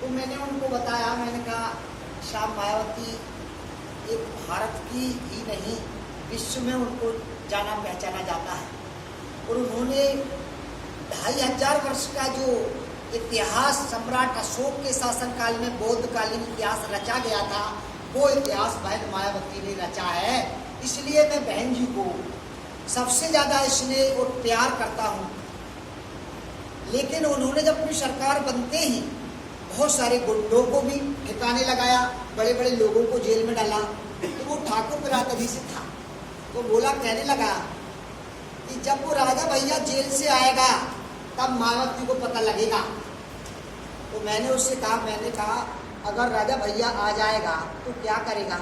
तो मैंने उनको बताया, मैंने कहा शाह मायावती एक भारत की ही नहीं विश्व में उनको जाना पहचाना जाता है। और उन्होंने 2500 वर्ष का जो इतिहास सम्राट अशोक के शासनकाल में बौद्धकालीन इतिहास रचा गया था, वो इतिहास बहन मायावती ने रचा है। इसलिए मैं बहन जी को सबसे ज़्यादा स्नेह और प्यार करता हूँ। लेकिन उन्होंने जब अपनी सरकार बनते ही बहुत सारे गुंडों को भी ठिकाने लगाया, बड़े बड़े लोगों को जेल में डाला। तो वो ठाकुर बिरादरी से था, तो बोला, कहने लगा कि जब वो राजा भैया जेल से आएगा तब मायावती को पता लगेगा। तो मैंने उससे कहा, मैंने कहा अगर राजा भैया आ जाएगा तो क्या करेगा?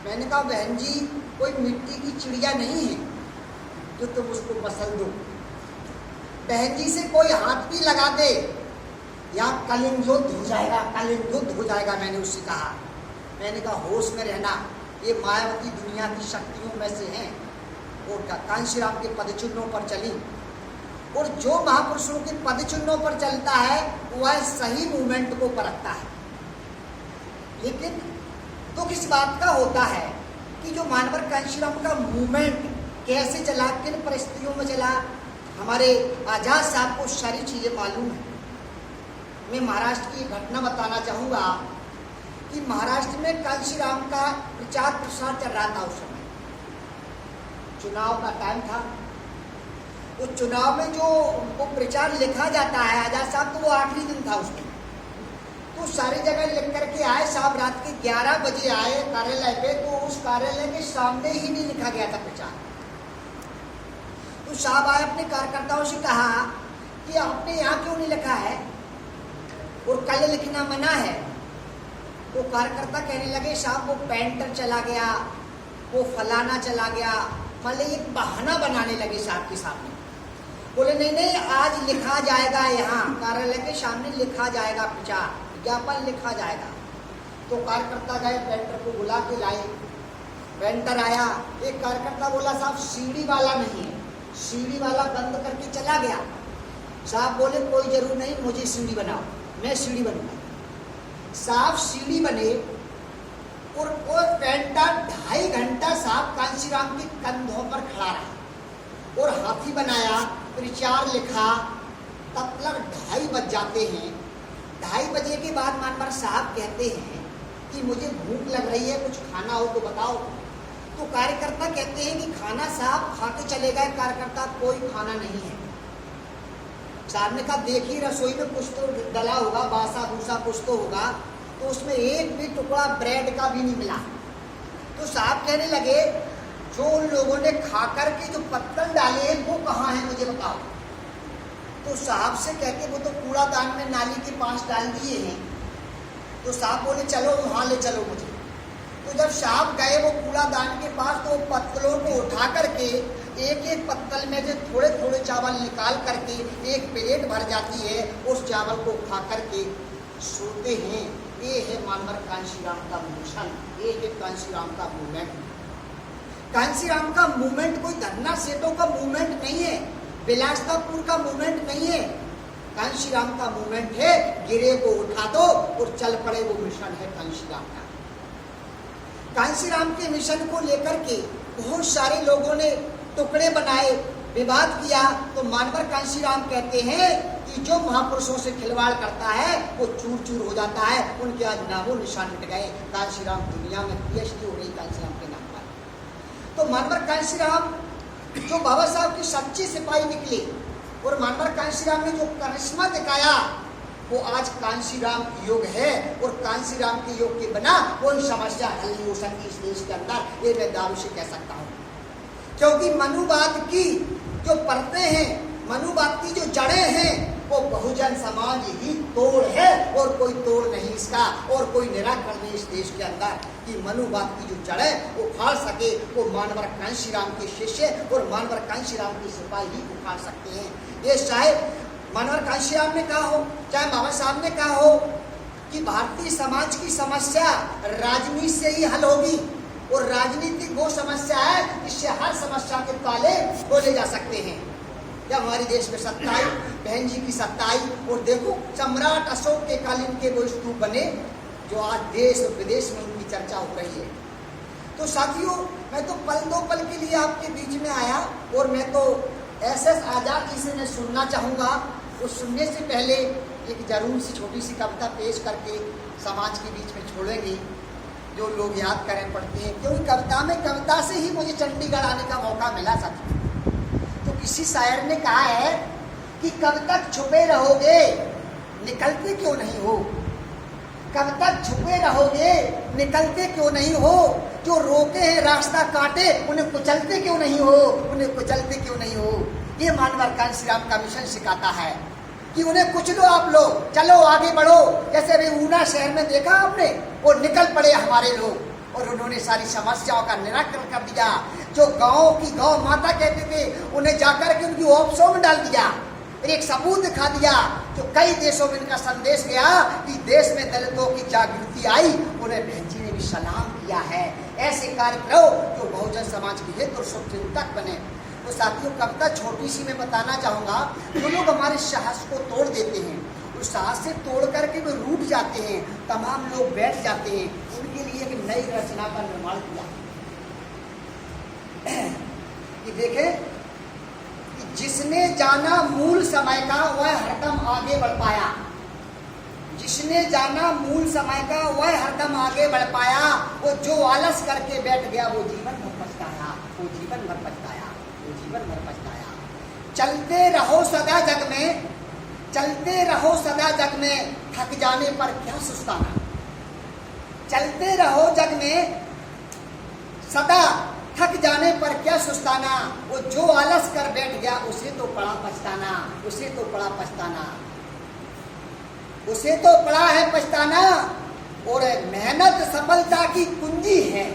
मैंने कहा बहन जी कोई मिट्टी की चिड़िया नहीं है जो तुम उसको पसंद दो। बहन जी से कोई हाथ भी लगा दे या कलिंग युद्ध हो जाएगा, कलिंग युद्ध हो जाएगा। मैंने उससे कहा, मैंने कहा होश में रहना, ये मायावती दुनिया की शक्तियों में से हैं और कांशीराम के पदचिन्हों पर चली। और जो महापुरुषों के पदचिन्हों पर चलता है वह सही मूवमेंट को परखता है। लेकिन दुख इस बात का होता है कि जो मानवर कांशीराम का मूवमेंट कैसे चला, किन परिस्थितियों में चला, हमारे आजाद साहब को सारी चीज़ें मालूम है। मैं महाराष्ट्र की घटना बताना चाहूँगा कि महाराष्ट्र में कांशीराम का प्रचार प्रसार चल रहा था। उस समय चुनाव का टाइम था। उस चुनाव में जो उनको प्रचार लिखा जाता है आजाद साहब, तो वो आखिरी दिन था उसमें। तो सारी जगह लिख करके आए साहब, रात के 11 बजे आए कार्यालय पे, तो उस कार्यालय के सामने ही नहीं लिखा गया था प्रचार। तो साहब आए, अपने कार्यकर्ताओं से कहा कि आपने यहाँ क्यों नहीं लिखा है और कल लिखना मना है। तो कार्यकर्ता कहने लगे साहब वो पेंटर चला गया, वो फलाना चला गया, मतलब एक बहाना बनाने लगे साहब के सामने। बोले नहीं नहीं आज लिखा जाएगा, यहाँ कार्यालय के सामने लिखा जाएगा, प्रचार विज्ञापन लिखा जाएगा। तो कार्यकर्ता गए, पेंटर को बुला के लाए। पेंटर आया, एक कार्यकर्ता बोला साहब सीढ़ी वाला नहीं है, सीढ़ी वाला बंद करके चला गया। साहब बोले कोई जरूर नहीं, मुझे सीढ़ी बनाओ, मैं सीढ़ी बनूंगा। साहब सीढ़ी बने और वो पेंटर 2.5 घंटा साहब कांशीराम के कंधों पर खड़ा रहा और हाथी बनाया, प्रचार लिखा। तब तक 2:30 बज जाते हैं। 2:30 बजे के बाद मानवर साहब कहते हैं कि मुझे भूख लग रही है, कुछ खाना हो तो बताओ। तो कार्यकर्ता कहते हैं कि खाना साहब खा के चले गए। कार्यकर्ता कोई खाना नहीं है। साहब ने कहा देखिए रसोई में कुछ तो डला होगा, बासा भूसा कुछ तो होगा। तो उसमें एक भी टुकड़ा ब्रेड का भी नहीं मिला। तो साहब कहने लगे जो उन लोगों ने खाकर के जो पत्तल डाले हैं वो कहाँ हैं मुझे बताओ। तो साहब से कहते वो तो कूड़ादान में नाली के पास डाल दिए हैं। तो साहब बोले चलो वहाँ ले चलो मुझे। तो जब साहब गए वो कूड़ादान के पास, तो पत्तलों को उठा करके एक एक पत्तल में से थोड़े थोड़े चावल निकाल करके एक प्लेट भर जाती है। उस चावल को खा करके सोते हैं। ये है मानवर कांशीराम का मिशन, ये है कांशीराम का मूवमेंट। कांशीराम का मूवमेंट कोई धन्ना सेठों का मूवमेंट नहीं है, बिलासपुर का मूवमेंट नहीं है। कांशीराम का मूवमेंट है गिरे को उठा दो और चल पड़े, वो मिशन है कांशीराम का। कांशीराम के मिशन को लेकर के बहुत सारे लोगों ने टुकड़े बनाए, विवाद किया। तो मानवर कांशीराम कहते हैं कि जो महापुरुषों से खिलवाड़ करता है वो चूर चूर हो जाता है। उनके आज नामो निशान मिट गए। कांशीराम दुनिया में PhD हो गई कांशीराम के नाम पर। तो मानवर कांशीराम जो बाबा साहब की सच्ची सिपाही निकले और मानवर कांशीराम ने जो करिश्मा दिखाया, वो आज कांशीराम युग है। और कांशीराम के युग के बिना कोई समस्या हल नहीं हो सकती इस देश के अंदर, ये मैं दावे से कह सकता हूँ। क्योंकि मनुवाद की जो परतें हैं, मनुवाद की जो जड़ें हैं, वो बहुजन समाज ही तोड़ है और कोई तोड़ नहीं इसका, और कोई निराकरण नहीं इस देश के अंदर कि मनुवाद की जो जड़ है वो उखाड़ सके। वो मानवर कांशीराम के शिष्य और मानवर कांशीराम के सिपाही ही उखाड़ सकते हैं। ये शायद मानवर कांशीराम ने कहा हो, चाहे बाबा साहब ने कहा हो कि भारतीय समाज की समस्या राजनीति से ही हल होगी, और राजनीति वो समस्या है जिससे हर समस्या के ताले खोले जा सकते हैं। जब हमारे देश में सत्ता आई, बहन जी की सत्ता आई, और देखो सम्राट अशोक के कालीन के वो स्तूप बने जो आज देश और विदेश में उनकी चर्चा हो रही है। तो साथियों, मैं तो पल दो पल के लिए आपके बीच में आया, और मैं तो एसएस आजाद जी से मैं सुनना चाहूँगा। वो सुनने से पहले एक जरूर सी छोटी सी कविता पेश करके समाज के बीच में छोड़ेंगे, जो लोग याद करें पढ़ते हैं, क्योंकि कविता से ही मुझे चंडीगढ़ आने का मौका मिला साथियों। तो किसी शायर ने कहा है कि कब तक छुपे रहोगे, निकलते क्यों नहीं हो, कब तक छुपे रहोगे, निकलते क्यों नहीं हो, जो रोके हैं रास्ता काटे, उन्हें कुचलते क्यों नहीं हो, उन्हें कुचलते क्यों नहीं हो। ये मानवाधिकार श्री राम का मिशन सिखाता है कि उन्हें कुचलो आप लोग, चलो आगे बढ़ो। जैसे अभी ऊना शहर में देखा आपने, वो निकल पड़े हमारे लोग और उन्होंने सारी समस्याओं का निराकरण कर दिया। जो गाँव की गौ माता कहते थे, उन्हें जाकर के उनकी ऑफिसों में डाल दिया, एक सबूत दिखा दिया। जो कई देशों में इनका संदेश गया कि देश में दलितों की जागृति आई, उन्हें बहन जी ने भी सलाम किया है। ऐसे कार्य करो जो बहुजन समाज के हित और शुभ चिंतक बने। तो साथियों, कविता छोटी सी मैं बताना चाहूँगा। जो लोग हमारे साहस को तोड़ देते हैं, उस साहस से तोड़ करके वे रूठ जाते हैं, तमाम लोग बैठ जाते हैं, उनके लिए एक नई रचना का निर्माण किया कि देखें, जिसने जाना मूल समय का वह हरदम आगे बढ़ पाया, जिसने जाना मूल समय का वह हरदम आगे बढ़ पाया। वो जो आलस करके बैठ गया वो जीवन भर पछताया, वो जीवन भर पछताया, वो जीवन भर पछताया। चलते रहो सदा जग में, चलते रहो सदा जग में, थक जाने पर क्या सुस्ताना। चलते रहो जग में सदा, थक जाने पर क्या सुस्ताना। वो जो आलस कर बैठ गया उसे तो पड़ा पछताना, उसे तो पड़ा पछताना, उसे तो पड़ा है पछताना। और मेहनत सफलता की कुंजी है,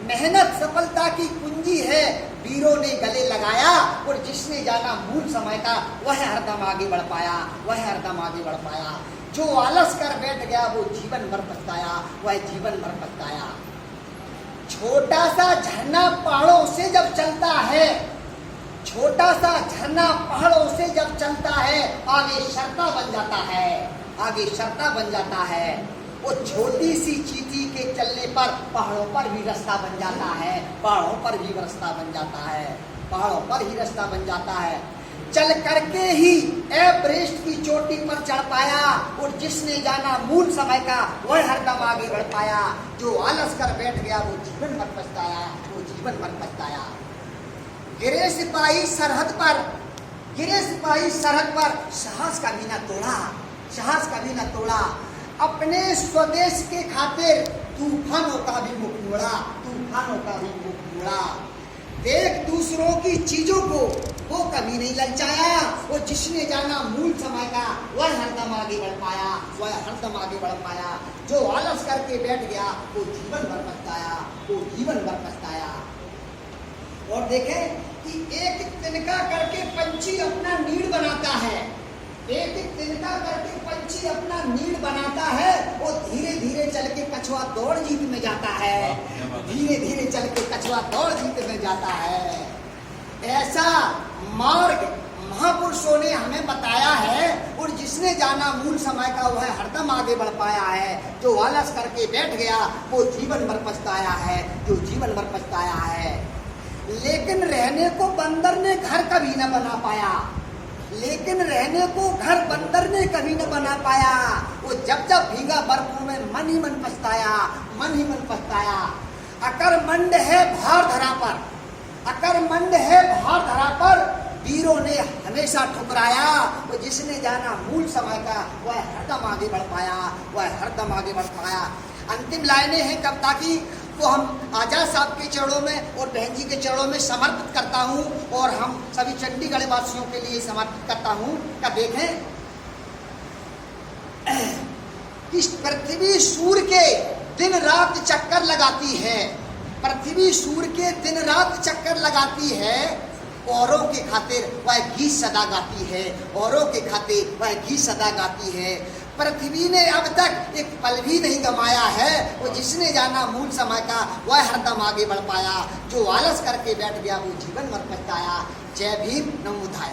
मेहनत सफलता की कुंजी है, वीरों ने गले लगाया। और जिसने जाना मूल समय का वह हरदम आगे बढ़ पाया, वह हरदम आगे बढ़ पाया। जो आलस कर बैठ गया वो जीवन भर पछताया, वह जीवन भर पछताया। छोटा सा झरना पहाड़ों से जब चलता है, छोटा सा झरना पहाड़ों से जब चलता है, आगे शर्ता बन जाता है, आगे शर्ता बन जाता है। वो छोटी सी चींटी के चलने पर पहाड़ों पर भी रास्ता बन जाता है, पहाड़ों पर भी रास्ता बन जाता है, पहाड़ों पर ही रास्ता बन जाता है। चल करके ही एवरेस्ट की चोटी पर चढ़ पाया। और जिसने जाना मूल समय का वह हरदम आगे बढ़ पाया। जो आलस कर बैठ गया वो जीवन भर पछताया, वो जीवन भर पछताया। गिरे सिपाही सरहद पर, गिरे सिपाही सरहद पर, साहस का भी न तोड़ा, साहस का भी न तोड़ा। अपने स्वदेश के खातिर तूफानों का भी मुख मोड़ा, तूफानों का भी मुख मोड़ा। देख दूसरों की चीजों को वो कभी नहीं ललचाया। वो जिसने जाना मूल समय का वह हरदम आगे बढ़ पाया, वह हरदम आगे बढ़ पाया। जो आलस करके बैठ गया वो जीवन भर पछताया, वो जीवन भर पछताया। और देखें कि एक तिनका करके पंछी अपना नीड़ बनाता है, एक तिनका करके पंछी अपना नीड़ बनाता है। वो धीरे धीरे चल के कछुआ दौड़ जीत में जाता है, धीरे धीरे चल के कछुआ दौड़ जीत में जाता है। ऐसा मार्ग महापुरुषों ने हमें बताया है। और जिसने जाना मूल समय का वह हरदम आगे बढ़ पाया है। जो आलस करके बैठ गया वो जीवन भर पछताया है, जो जीवन भर पछताया है। लेकिन रहने को बंदर ने घर कभी न बना पाया, लेकिन रहने को घर बंदर ने कभी न बना पाया। वो जब जब भीगा बर्फों में मन ही मन पछताया, मन ही मन पछताया। अकरमंड है भार धरा पर, अकरमंड है भार धरा पर, वीरों ने हमेशा ठुकराया। वो जिसने जाना मूल समय का वह हरदम आगे बढ़ पाया, वह हरदम आगे बढ़ पाया। अंतिम लाइनें हैं कविता की, तो हम आजाद साहब के चरणों में और बहन जी के चरणों में समर्पित करता हूँ। और हम सभी चंडीगढ़ वासियों के लिए समर्पित करता हूँ। क्या देखें, इस पृथ्वी सूर्य के दिन रात चक्कर लगाती है, पृथ्वी सूर्य के दिन रात चक्कर लगाती है। औरों के खातिर वह गीत सदा गाती है, औरों के खातिर वह गीत सदा गाती है। पृथ्वी ने अब तक एक पल भी नहीं गमाया है। वो जिसने जाना मूल समय का वह हरदम आगे बढ़ पाया। जो आलस करके बैठ गया वो जीवन भर पछताया। जय भीम, नमो बुद्धाय।